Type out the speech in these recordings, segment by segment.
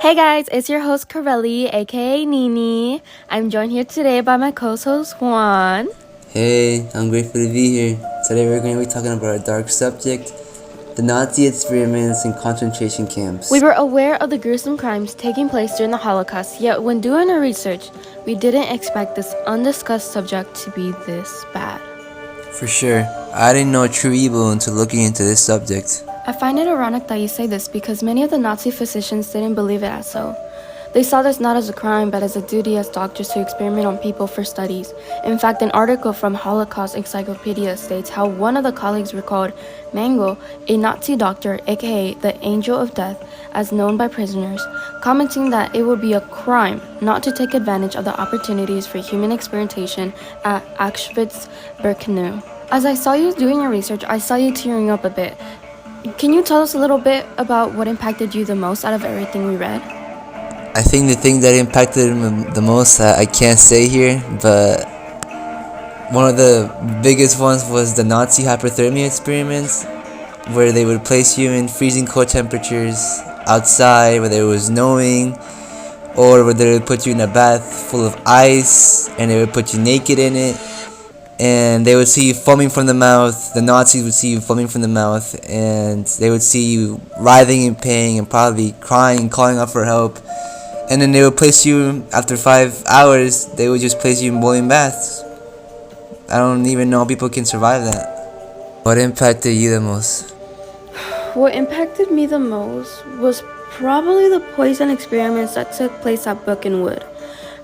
Hey guys, it's your host Karely, aka Nini. I'm joined here today by my co-host Juan. Hey, I'm grateful to be here. Today we're going to be talking about a dark subject, the Nazi experiments in concentration camps. We were aware of the gruesome crimes taking place during the Holocaust, yet when doing our research, we didn't expect this undiscussed subject to be this bad. For sure, I didn't know true evil until looking into this subject. I find it ironic that you say this because many of the Nazi physicians didn't believe it as so. They saw this not as a crime, but as a duty as doctors to experiment on people for studies. In fact, an article from Holocaust Encyclopedia states how one of the colleagues recalled Mengele, a Nazi doctor, aka the Angel of Death, as known by prisoners, commenting that it would be a crime not to take advantage of the opportunities for human experimentation at Auschwitz-Birkenau. As I saw you doing your research, I saw you tearing up a bit. Can you tell us a little bit about what impacted you the most out of everything we read? I think the thing that impacted me the most, I can't say here, but one of the biggest ones was the Nazi hypothermia experiments, where they would place you in freezing cold temperatures outside, where there was snowing, or where they would put you in a bath full of ice, and they would put you naked in it, and they would see you foaming from the mouth. The Nazis would see you foaming from the mouth, and they would see you writhing in pain and probably crying and calling out for help. And then they would place you, after 5 hours, they would just place you in boiling baths. I don't even know how people can survive that. What impacted you the most? What impacted me the most was probably the poison experiments that took place at Birkenau.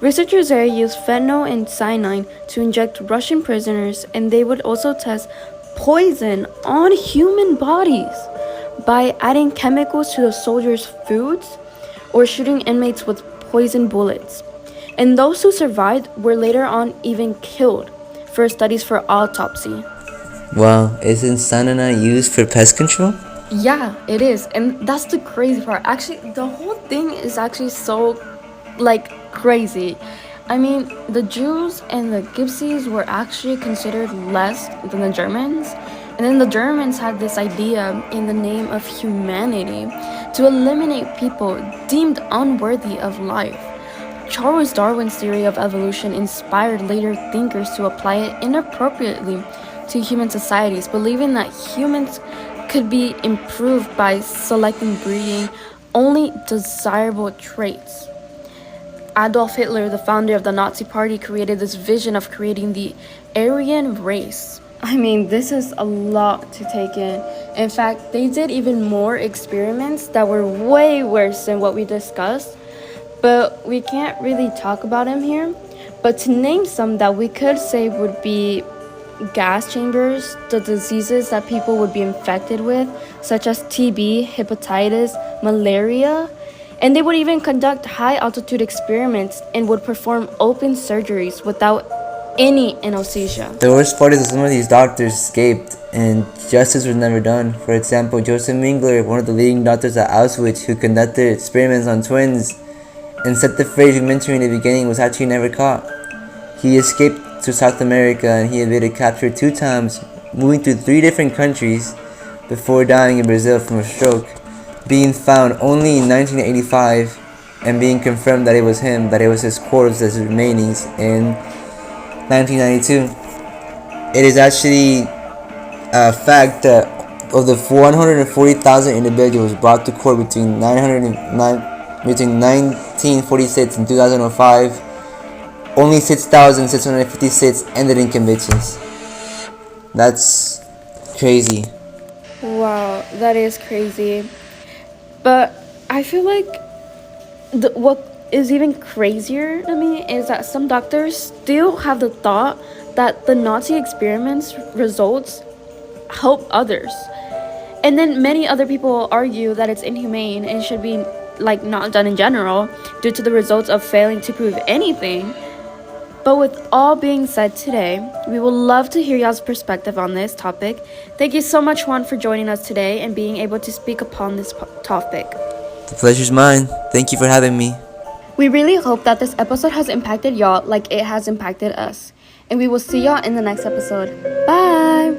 Researchers there used fentanyl and cyanide to inject Russian prisoners, and they would also test poison on human bodies by adding chemicals to the soldiers' foods or shooting inmates with poison bullets. And those who survived were later on even killed for studies for autopsy. Wow, isn't cyanide used for pest control? Yeah, it is. And that's the crazy part. Actually, the whole thing is actually so, crazy. I mean, the Jews and the Gypsies were actually considered less than the Germans. And then the Germans had this idea in the name of humanity to eliminate people deemed unworthy of life. Charles Darwin's theory of evolution inspired later thinkers to apply it inappropriately to human societies, believing that humans could be improved by selecting breeding only desirable traits. Adolf Hitler, the founder of the Nazi Party, created this vision of creating the Aryan race. I mean, this is a lot to take in. In fact, they did even more experiments that were way worse than what we discussed, but we can't really talk about them here. But to name some that we could say would be gas chambers, the diseases that people would be infected with, such as TB, hepatitis, malaria, and they would even conduct high-altitude experiments and would perform open surgeries without any anesthesia. The worst part is that some of these doctors escaped and justice was never done. For example, Joseph Mengele, one of the leading doctors at Auschwitz who conducted experiments on twins and said the phrase we mentioned in the beginning, was actually never caught. He escaped to South America and he evaded capture 2 times, moving to 3 different countries before dying in Brazil from a stroke, being found only in 1985 and being confirmed that it was him, that it was his corpse, his remainings in 1992. It is actually a fact that of the 140,000 individuals brought to court between 1946 and 2005, only 6,656 ended in convictions. That's crazy. Wow, that is crazy. But I feel like what is even crazier to me is that some doctors still have the thought that the Nazi experiments results help others. And then many other people argue that it's inhumane and should be not done in general due to the results of failing to prove anything. But with all being said today, we would love to hear y'all's perspective on this topic. Thank you so much, Juan, for joining us today and being able to speak upon this topic. The pleasure's mine. Thank you for having me. We really hope that this episode has impacted y'all like it has impacted us. And we will see y'all in the next episode. Bye!